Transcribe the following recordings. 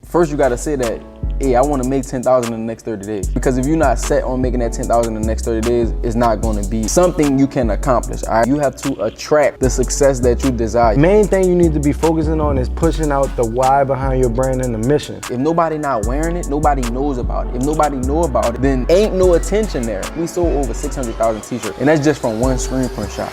first you gotta say that, hey, I wanna make 10,000 in the next 30 days. Because if you're not set on making that 10,000 in the next 30 days, it's not gonna be something you can accomplish, all right? You have to attract the success that you desire. Main thing you need to be focusing on is pushing out the why behind your brand and the mission. If nobody not wearing it, nobody knows about it. If nobody know about it, then ain't no attention there. We sold over 600,000 t-shirts, and that's just from one screen print shop.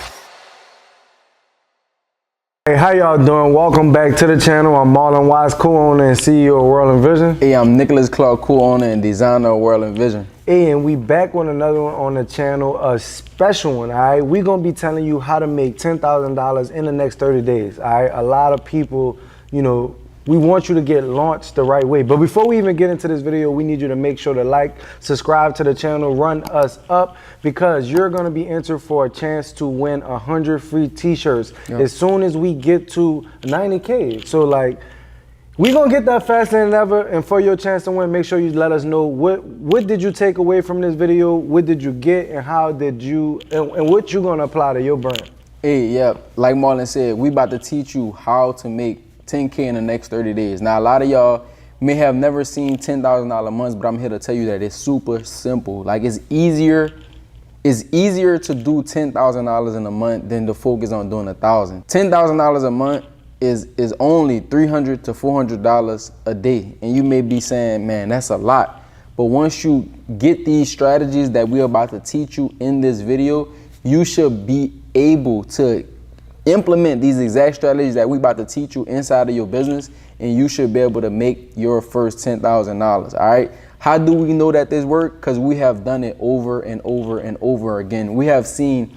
Hey, how y'all doing? Welcome back to the channel. I'm Marlon Watts, co-owner and CEO of WRLDINVSN. Hey, I'm Nicholas Clark, co-owner and designer of WRLDINVSN. Hey, and we back with another one on the channel, a special one, all right? We're gonna be telling you how to make $10,000 in the next 30 days, all right? A lot of people, you know, we want you to get launched the right way. But before we even get into this video, we need you to make sure to like, subscribe to the channel, run us up, because you're gonna be entered for a chance to win 100 free t-shirts as soon as we get to 90K. So like, we gonna get that faster than ever, and for your chance to win, make sure you let us know what did you take away from this video, what did you get, and how did you, and what you gonna apply to your brand. Hey, yeah, like Marlon said, we about to teach you how to make 10K in the next 30 days. Now, a lot of y'all may have never seen $10,000 months, but I'm here to tell you that it's super simple. Like, it's easier to do $10,000 in a month than to focus on doing $1,000. $10,000 a month is only $300 to $400 a day. And you may be saying, man, that's a lot. But once you get these strategies that we're about to teach you in this video, you should be able to implement these exact strategies that we about to teach you inside of your business, and you should be able to make your first $10,000, all right? How do we know that this works? Because we have done it over and over and over again. We have seen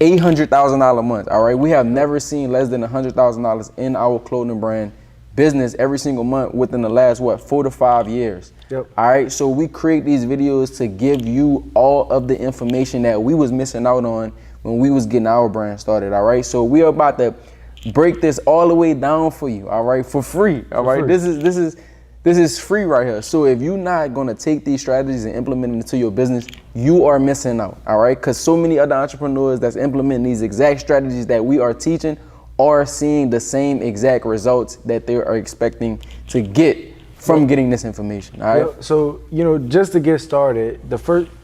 $800,000 a month, all right? We have never seen less than $100,000 in our clothing brand business every single month within the last, 4 to 5 years. Yep. All right, so we create these videos to give you all of the information that we was missing out on when we was getting our brand started, all right? So we are about to break this all the way down for you, all right, for free, all right? This is free right here. So if you're not gonna take these strategies and implement them into your business, you are missing out, all right? Because so many other entrepreneurs that's implementing these exact strategies that we are teaching are seeing the same exact results that they are expecting to get from getting this information, all right? So, you know, just to get started,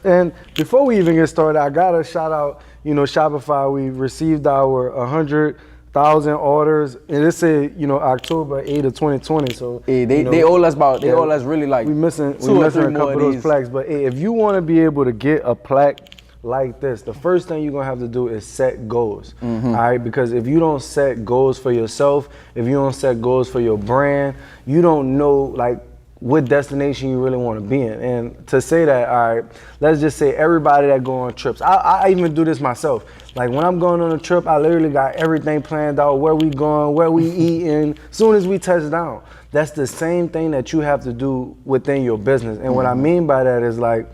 and before we even get started, I gotta shout out, you know, Shopify. We received our 100,000 orders, and it said, you know, October 8th of 2020. So hey, you know, they owe us really like we missing a more couple of those plaques. But hey, if you want to be able to get a plaque like this, the first thing you're gonna have to do is set goals, all right? Because if you don't set goals for yourself, if you don't set goals for your brand, you don't know like what destination you really want to be in. And to say that, all right, let's just say everybody that go on trips, I even do this myself. Like when I'm going on a trip, I literally got everything planned out, where we going, where we eating, soon as we touch down. That's the same thing that you have to do within your business. And what I mean by that is like,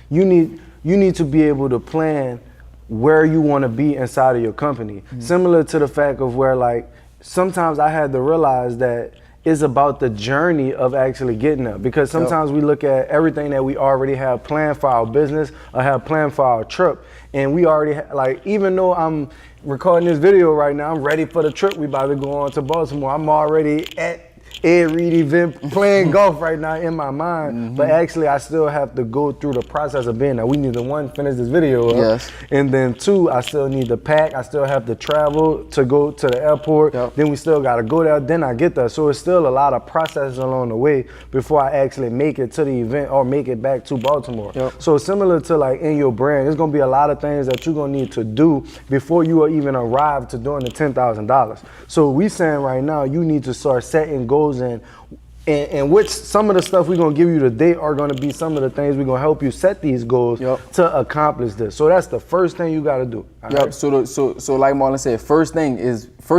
you need to be able to plan where you want to be inside of your company. Similar to the fact of where like, sometimes I had to realize that it's about the journey of actually getting there. Because sometimes we look at everything that we already have planned for our business or have planned for our trip. And we already, like, even though I'm recording this video right now, I'm ready for the trip. We about to go on to Baltimore. I'm already at Ed Reed event playing golf right now in my mind, but actually I still have to go through the process of being there. We need to, one, finish this video up, and then two, I still need to pack. I still have to travel to go to the airport. Then we still got to go there, then I get there. So it's still a lot of processes along the way before I actually make it to the event or make it back to Baltimore. So similar to like in your brand, there's gonna be a lot of things that you're gonna need to do before you even arrive to doing the $10,000. So we saying right now, you need to start setting goals, and which some of the stuff we're gonna give you today are gonna be some of the things we're gonna help you set these goals to accomplish this. So that's the first thing you gotta do. Right? So like Marlon said, first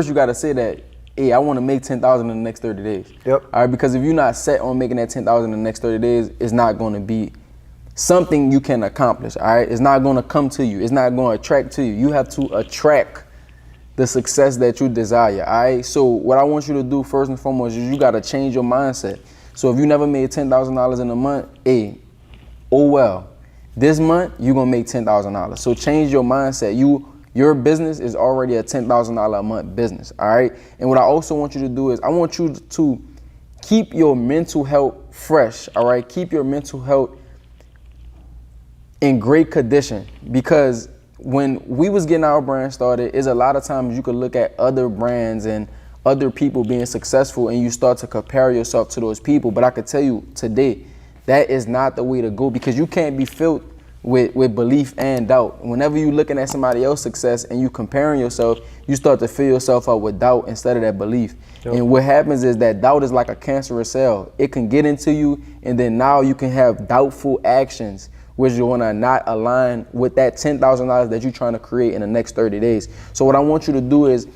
you gotta say that, hey, I wanna make 10,000 in the next 30 days. All right, because if you're not set on making that 10,000 in the next 30 days, it's not gonna be something you can accomplish, all right? It's not gonna come to you. It's not gonna attract to you. You have to attract the success that you desire, all right? So what I want you to do first and foremost is you gotta change your mindset. So if you never made $10,000 in a month, hey, oh well. This month, you're gonna make $10,000. So change your mindset. Your business is already a $10,000 a month business, all right? And what I also want you to do is I want you to keep your mental health fresh, all right? Keep your mental health in great condition, because when we was getting our brand started, is a lot of times you could look at other brands and other people being successful and you start to compare yourself to those people. But I could tell you today, that is not the way to go, because you can't be filled with belief and doubt. Whenever you're looking at somebody else's success and you comparing yourself, you start to fill yourself up with doubt instead of that belief. Yep. And what happens is that doubt is like a cancerous cell. It can get into you, and then now you can have doubtful actions which you want to not align with that $10,000 that you're trying to create in the next 30 days. So what I want you to do is,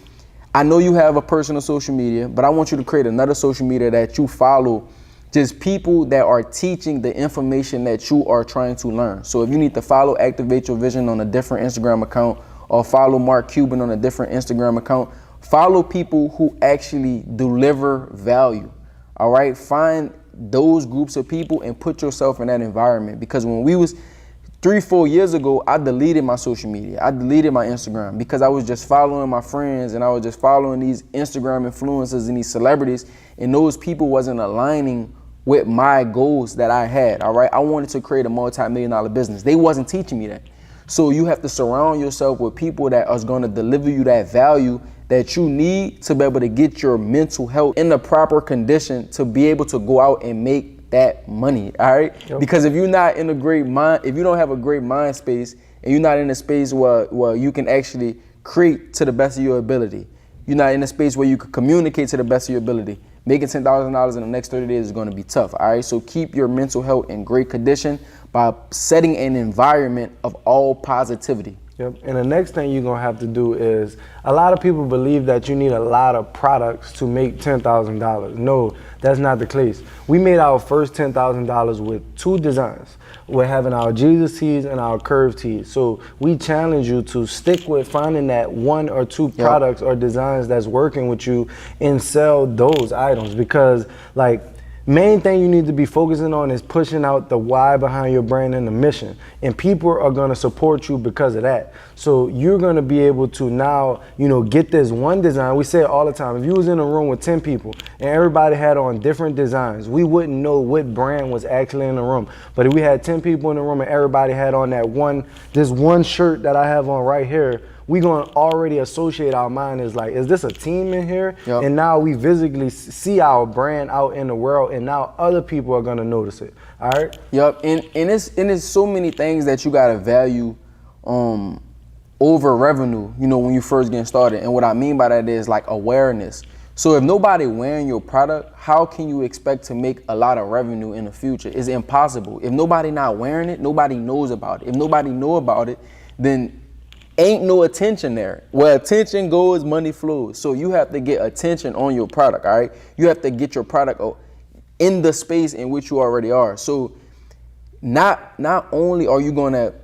I know you have a personal social media, but I want you to create another social media that you follow, just people that are teaching the information that you are trying to learn. So if you need to follow Activate Your Vision on a different Instagram account, or follow Mark Cuban on a different Instagram account, follow people who actually deliver value, all right? Find those groups of people and put yourself in that environment. Because when we was 3-4 years ago, I deleted my social media. I deleted my Instagram because I was just following my friends, and I was just following these Instagram influencers and these celebrities, and those people wasn't aligning with my goals that I had, all right? I wanted to create a multi-million-dollar business. They wasn't teaching me that. So you have to surround yourself with people that are going to deliver you that value that you need to be able to get your mental health in the proper condition to be able to go out and make that money, all right? Yep. Because if you're not in a great mind, if you don't have a great mind space, and you're not in a space where you can actually create to the best of your ability, you're not in a space where you can communicate to the best of your ability, making $10,000 in the next 30 days is going to be tough, all right? So keep your mental health in great condition by setting an environment of all positivity. Yep. And the next thing you're gonna have to do is, a lot of people believe that you need a lot of products to make $10,000. No, that's not the case. We made our first $10,000 with 2 designs. We're having our Jesus tees and our curve tees. So we challenge you to stick with finding that 1 or 2 products or designs that's working with you and sell those items, because like, main thing you need to be focusing on is pushing out the why behind your brand and the mission. And people are going to support you because of that. So you're going to be able to now, get this one design. We say it all the time. If you was in a room with 10 people and everybody had on different designs, we wouldn't know what brand was actually in the room. But if we had 10 people in the room and everybody had on this one shirt that I have on right here, we're going to already associate our mind as like, is this a team in here? Yep. And now we visibly see our brand out in the world, and now other people are going to notice it. All right? Yep. And it's so many things that you got to value over revenue, when you first get started. And what I mean by that is like awareness. So if nobody wearing your product, how can you expect to make a lot of revenue in the future? It's impossible. If nobody not wearing it, nobody knows about it. If nobody know about it, then ain't no attention there. Where attention goes, money flows. So you have to get attention on your product, all right? You have to get your product in the space in which you already are. So not only are you going to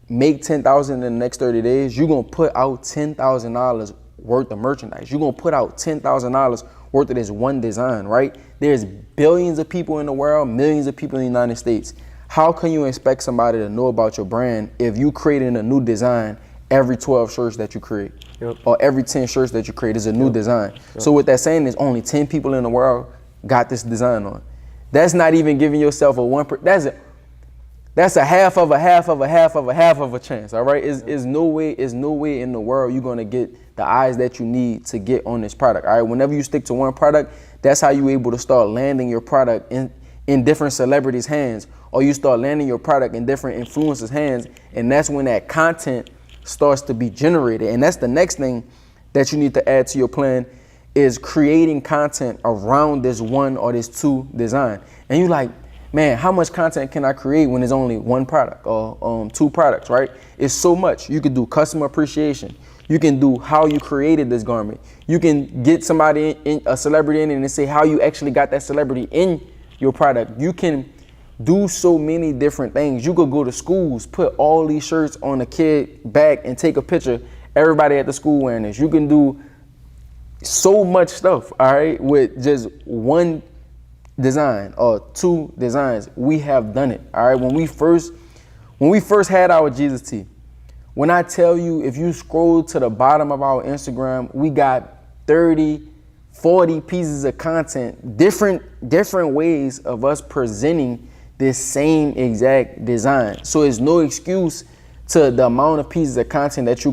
make $10,000 in the next 30 days, you're going to put out $10,000 worth of merchandise. You're going to put out $10,000 worth of this one design, right? There's billions of people in the world, millions of people in the United States. How can you expect somebody to know about your brand if you creating a new design every 12 shirts that you create? Yep. Or every 10 shirts that you create is a new design? Yep. So what that's saying is only 10 people in the world got this design on. That's not even giving yourself that's a half of a chance, all right? Is no way in the world you're gonna get the eyes that you need to get on this product, all right? Whenever you stick to one product, that's how you're able to start landing your product in different celebrities' hands, or you start landing your product in different influencers' hands, and that's when that content starts to be generated. And that's the next thing that you need to add to your plan, is creating content around this 1 or this 2 design. And you're like, man, how much content can I create when there's only 1 product or 2 products, right? It's so much. You could do customer appreciation. You can do how you created this garment. You can get somebody a celebrity in and say how you actually got that celebrity in your product. You can do so many different things. You could go to schools, put all these shirts on a kid back and take a picture. Everybody at the school wearing this. You can do so much stuff, all right, with just 1 design or 2 designs. We have done it, all right? When we first had our Jesus tee, when I tell you, if you scroll to the bottom of our Instagram, we got 30, 40 pieces of content, different ways of us presenting this same exact design. So it's no excuse to the amount of pieces of content that you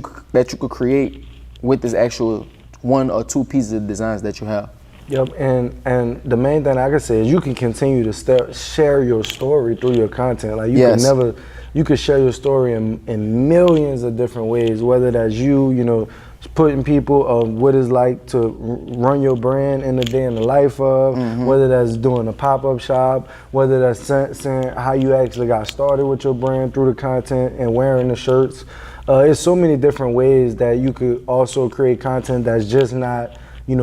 could create with this actual 1 or 2 pieces of designs that you have. Yep, and the main thing I can say is you can continue to share your story through your content. Like you could share your story in millions of different ways, whether that's you putting people of what it's like to run your brand in the day in the life of, whether that's doing a pop-up shop, whether that's saying how you actually got started with your brand through the content and wearing the shirts. It's so many different ways that you could also create content that's just not,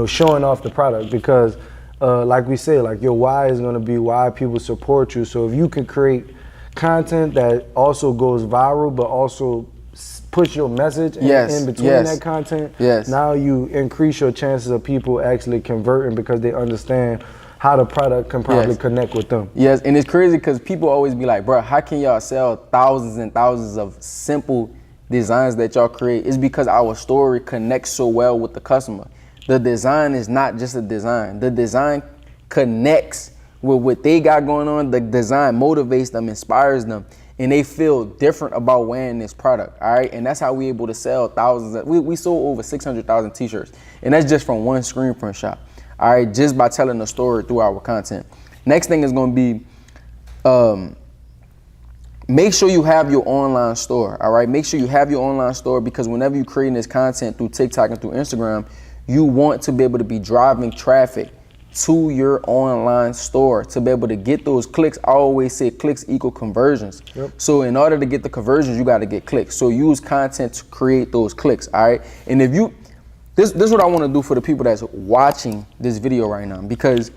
showing off the product, because like we say, like your why is gonna be why people support you. So if you can create content that also goes viral, but also push your message in between that content, now you increase your chances of people actually converting because they understand how the product can probably connect with them. Yes, and it's crazy because people always be like, bro, how can y'all sell thousands and thousands of simple designs that y'all create? It's because our story connects so well with the customer. The design is not just a design. The design connects with what they got going on. The design motivates them, inspires them, and they feel different about wearing this product, all right? And that's how we able to sell thousands. We sold over 600,000 t-shirts, and that's just from one screen print shop, all right? Just by telling a story through our content. Next thing is gonna be, make sure you have your online store, all right? Make sure you have your online store, because whenever you're creating this content through TikTok and through Instagram, you want to be able to be driving traffic to your online store to be able to get those clicks. I always say clicks equal conversions. So in order to get the conversions, you got to get clicks. So use content to create those clicks, all right? And if you, this is what I want to do for the people that's watching this video right now, because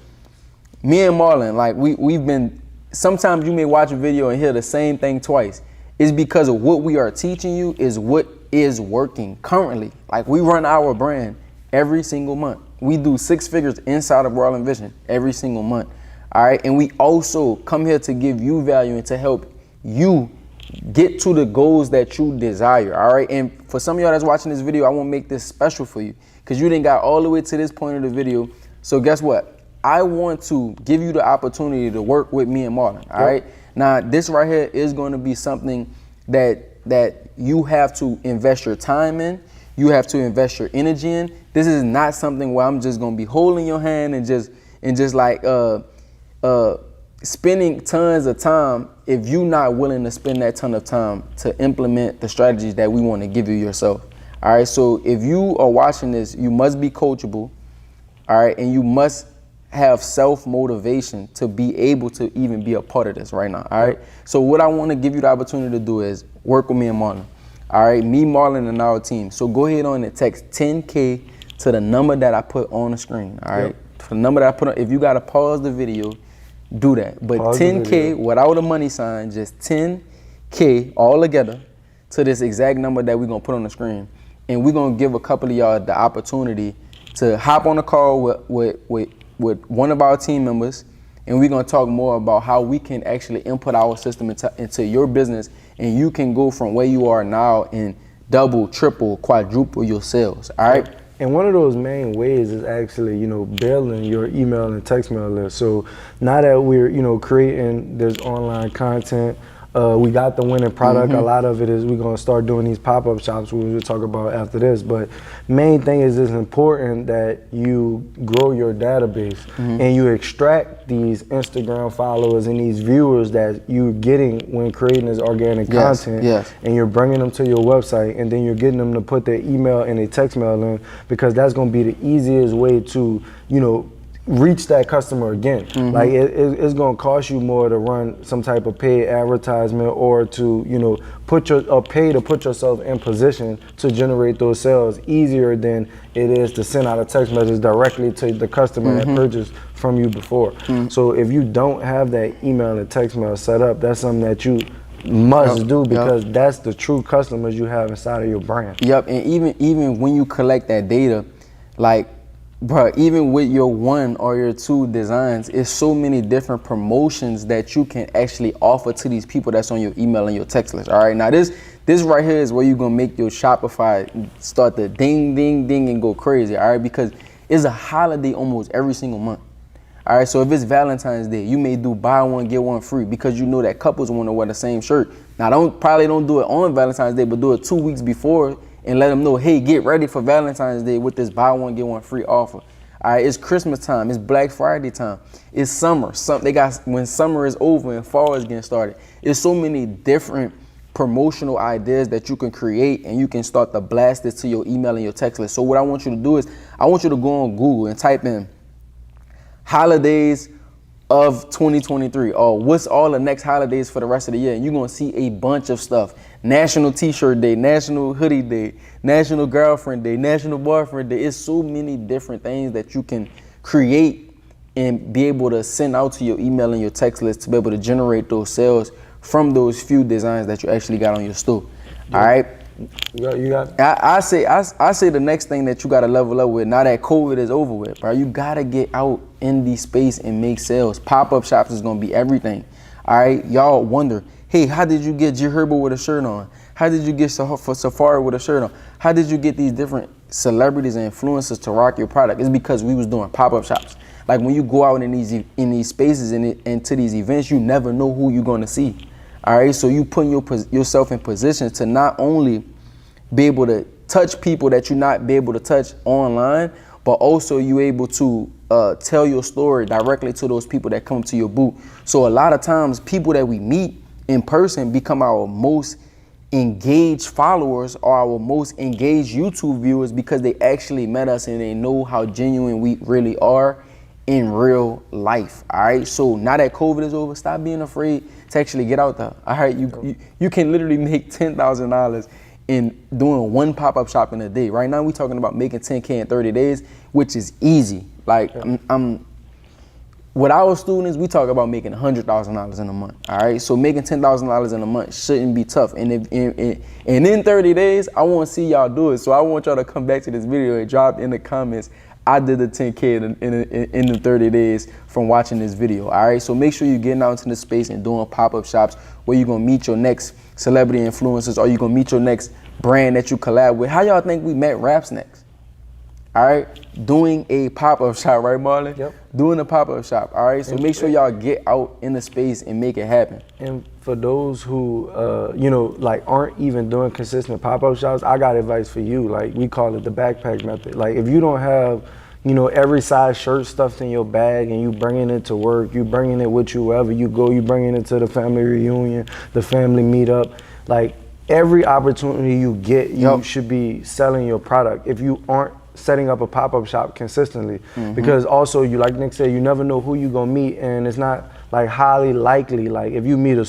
me and Marlon, like we've been, sometimes you may watch a video and hear the same thing twice. It's because of what we are teaching you is what is working currently. Like we run our brand every single month. We do 6 figures inside of WRLDINVSN every single month, all right? And we also come here to give you value and to help you get to the goals that you desire, all right? And for some of y'all that's watching this video, I want to make this special for you because you didn't got all the way to this point of the video. So guess what? I want to give you the opportunity to work with me and Marlon, all right? Now, this right here is going to be something that you have to invest your time in. You have to invest your energy in. This is not something where I'm just gonna be holding your hand and just like spending tons of time if you're not willing to spend that ton of time to implement the strategies that we want to give you yourself. All right, so if you are watching this, you must be coachable, all right, and you must have self-motivation to be able to even be a part of this right now, all right? So what I want to give you the opportunity to do is work with me and Marlon. All right, me, Marlon, and our team. So go ahead on and text 10K to the number that I put on the screen. All right, for the number that I put on. If you gotta pause the video, do that. But pause 10K without a money sign, just 10K all together to this exact number that we're gonna put on the screen, and we're gonna give a couple of y'all the opportunity to hop on a call with one of our team members, and we're gonna talk more about how we can actually input our system into your business, and you can go from where you are now and double, triple, quadruple your sales, all right? And one of those main ways is actually, building your email and text mail list. So now that we're, creating this online content, we got the winning product. A lot of it is we're gonna start doing these pop-up shops, which we'll talk about after this. But main thing is it's important that you grow your database and you extract these Instagram followers and these viewers that you're getting when creating this organic content, and you're bringing them to your website, and then you're getting them to put their email and their text mail in, because that's gonna be the easiest way to, reach that customer again. Like it's gonna cost you more to run some type of paid advertisement or to pay to put yourself in position to generate those sales easier than it is to send out a text message directly to the customer that purchased from you before. So if you don't have that email and text mail set up, that's something that you must do, because that's the true customers you have inside of your brand. And even when you collect that data, like, bro, even with your 1 or your 2 designs, it's so many different promotions that you can actually offer to these people that's on your email and your text list. All right, now this right here is where you're gonna make your Shopify start to ding, ding, ding and go crazy. All right, because It's a holiday almost every single month. All right, so if it's Valentine's Day, you may do buy one, get one free because you know that couples want to wear the same shirt. Now, probably don't do it on Valentine's Day, but do it 2 weeks before and let them know, hey, get ready for Valentine's Day with this buy one, get one free offer. All right, it's Christmas time, it's Black Friday time, it's summer. When summer is over and fall is getting started. There's so many different promotional ideas that you can create, and you can start to blast it to your email and your text list. So what I want you to do is I want you to go on Google and type in holidays of 2023 or what's all the next holidays for the rest of the year, and you're gonna see a bunch of stuff. National T-shirt Day, National Hoodie Day, National Girlfriend Day, National Boyfriend Day. It's so many different things that you can create and be able to send out to your email and your text list to be able to generate those sales from those few designs that you actually got on your store. Yeah. All right. You got. I say the next thing that you gotta level up with now that COVID is over with, bro. You gotta get out in the space and make sales. Pop-up shops is gonna be everything. All right, y'all wonder, hey, how did you get G Herbo with a shirt on? How did you get for Safari with a shirt on? How did you get these different celebrities and influencers to rock your product? It's because we was doing pop-up shops. Like when you go out in these spaces and to these events, you never know who you're gonna see. All right, so you putting yourself in position to not only be able to touch people that you not be able to touch online, but also you able to tell your story directly to those people that come to your booth. So a lot of times people that we meet in person become our most engaged followers or our most engaged YouTube viewers because they actually met us and they know how genuine we really are in real life. All right, so now that COVID is over, stop being afraid to actually get out there. All right, you can literally make $10,000 in doing one pop-up shop in a day. Right now we talking about making 10K in 30 days, which is easy. Like with our students, we talk about making $100,000 in a month. All right, so making $10,000 in a month shouldn't be tough. And in 30 days, I want to see y'all do it. So I want y'all to come back to this video and drop in the comments, I did the 10K in the 30 days from watching this video. All right, so make sure you're getting out into the space and doing pop-up shops where you're gonna meet your next celebrity influencers or you're gonna meet your next brand that you collab with. How y'all think we met Rap Snacks? All right, doing a pop-up shop, right, Marlon? Yep. Doing a pop-up shop. All right, so make sure y'all get out in the space and make it happen. And for those who, like aren't even doing consistent pop-up shops, I got advice for you. Like we call it the backpack method. Like if you don't have, every size shirt stuffed in your bag and you bringing it to work, you bringing it with you wherever you go, you bringing it to the family reunion, the family meetup, like every opportunity you get, you should be selling your product. If you aren't setting up a pop-up shop consistently, because also like Nick said, you never know who you're gonna meet, and it's not like highly likely, like if you meet a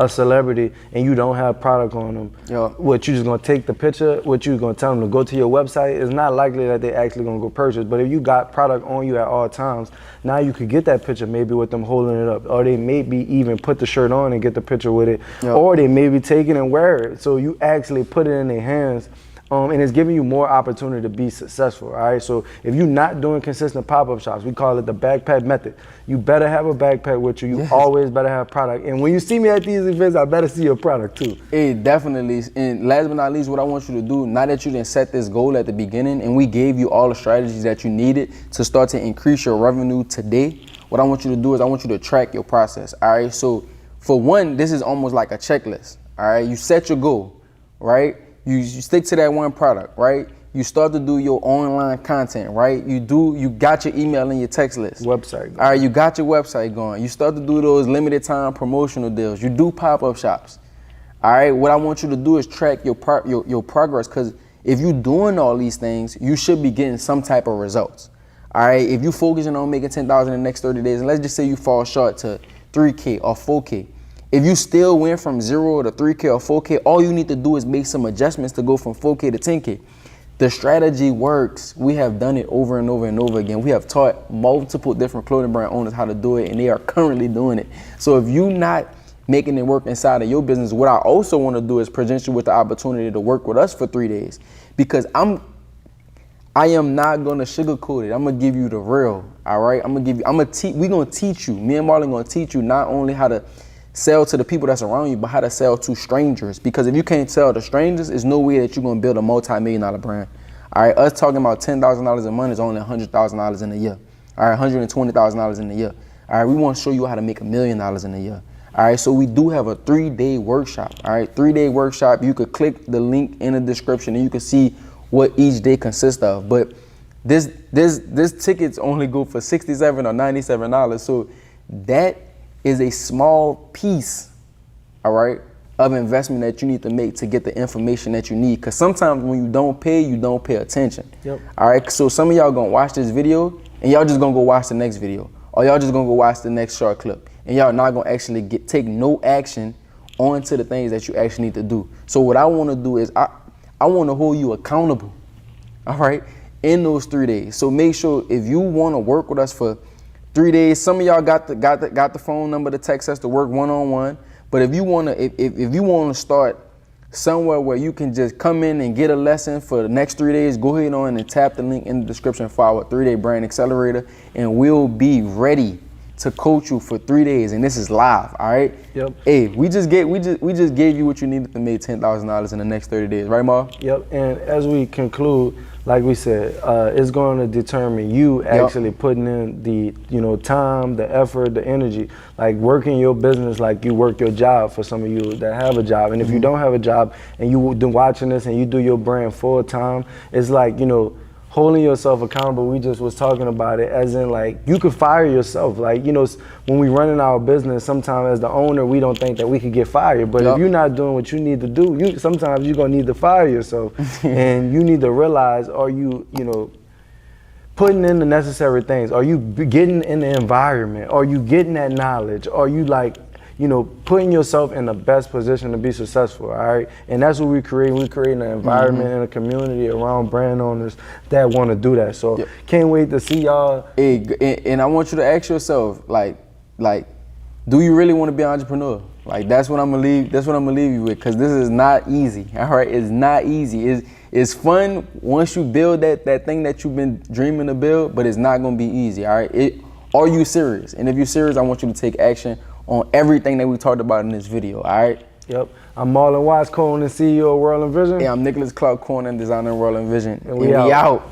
celebrity and you don't have product on them, what you just gonna take the picture, what you gonna tell them to go to your website, it's not likely that they actually gonna go purchase. But if you got product on you at all times, now you could get that picture maybe with them holding it up, or they maybe even put the shirt on and get the picture with it, or they maybe take it and wear it. So you actually put it in their hands. And it's giving you more opportunity to be successful, all right? So if you're not doing consistent pop-up shops, we call it the backpack method. You better have a backpack with you. You always better have product. And when you see me at these events, I better see your product too. Hey, definitely. And last but not least, what I want you to do, now that you didn't set this goal at the beginning and we gave you all the strategies that you needed to start to increase your revenue today, what I want you to do is I want you to track your process, all right? So for one, this is almost like a checklist, all right? You set your goal, right? You stick to that one product, right? You start to do your online content, right? You got your email and your text list. Website. All right, you got your website going. You start to do those limited time promotional deals. You do pop-up shops. All right, what I want you to do is track your progress, because if you're doing all these things, you should be getting some type of results. All right, if you're focusing on making $10,000 in the next 30 days, and let's just say you fall short to 3K or 4K, if you still went from 0 to 3K or 4K, all you need to do is make some adjustments to go from 4K to 10K. The strategy works. We have done it over and over and over again. We have taught multiple different clothing brand owners how to do it, and they are currently doing it. So if you're not making it work inside of your business, what I also want to do is present you with the opportunity to work with us for 3 days, because I am not gonna sugarcoat it. I'm gonna give you the real. All right, we're gonna teach you. Me and Marlon gonna teach you not only how to sell to the people that's around you, but how to sell to strangers. Because if you can't sell to strangers, there's no way that you're gonna build a multi-million-dollar brand. All right, us talking about $10,000 a month is only $100,000 in a year. All right, $120,000 in a year. All right, we want to show you how to make $1 million in a year. All right, so we do have a 3-day workshop. All right, 3-day workshop. You could click the link in the description and you can see what each day consists of. But this tickets only go for $67 or $97. So that is a small piece, all right, of investment that you need to make to get the information that you need. Because sometimes when you don't pay attention. Yep. All right, so some of y'all gonna watch this video and y'all just gonna go watch the next video. Or y'all just gonna go watch the next short clip. And y'all not gonna actually take no action onto the things that you actually need to do. So what I wanna do is I wanna hold you accountable, all right, in those 3 days. So make sure if you wanna work with us for 3 days, some of y'all got the phone number to text us to work one-on-one. But if you wanna start somewhere where you can just come in and get a lesson for the next 3 days, go ahead on and tap the link in the description for our 3-day brand accelerator, and we'll be ready to coach you for 3 days. And this is live, all right? Yep. Hey, we just gave you what you needed to make $10,000 in the next 30 days, right, Ma? Yep. And as we conclude, like we said, it's going to determine you actually putting in the time, the effort, the energy, like working your business like you work your job for some of you that have a job. And if you don't have a job and you've been watching this and you do your brand full time, it's like, holding yourself accountable. We just was talking about it as in like you could fire yourself. Like, when we run in our business, sometimes as the owner, we don't think that we could get fired. But if you're not doing what you need to do, sometimes you're gonna need to fire yourself. And you need to realize, are you, putting in the necessary things? Are you getting in the environment? Are you getting that knowledge? Are you putting yourself in the best position to be successful, all right? And that's what we create. We create an environment and a community around brand owners that want to do that. So can't wait to see y'all. Hey, and I want you to ask yourself, like, do you really want to be an entrepreneur? Like, that's what I'm gonna leave you with, because this is not easy, all right? It's not easy. It's fun once you build that thing that you've been dreaming to build, but it's not gonna be easy, all right? Are you serious? And if you're serious, I want you to take action on everything that we talked about in this video, all right? Yep. I'm Marlon Watts, co-owner and CEO of WRLDINVSN. Hey, I'm Nicholas Clark, co-owner and designer of WRLDINVSN. And we out.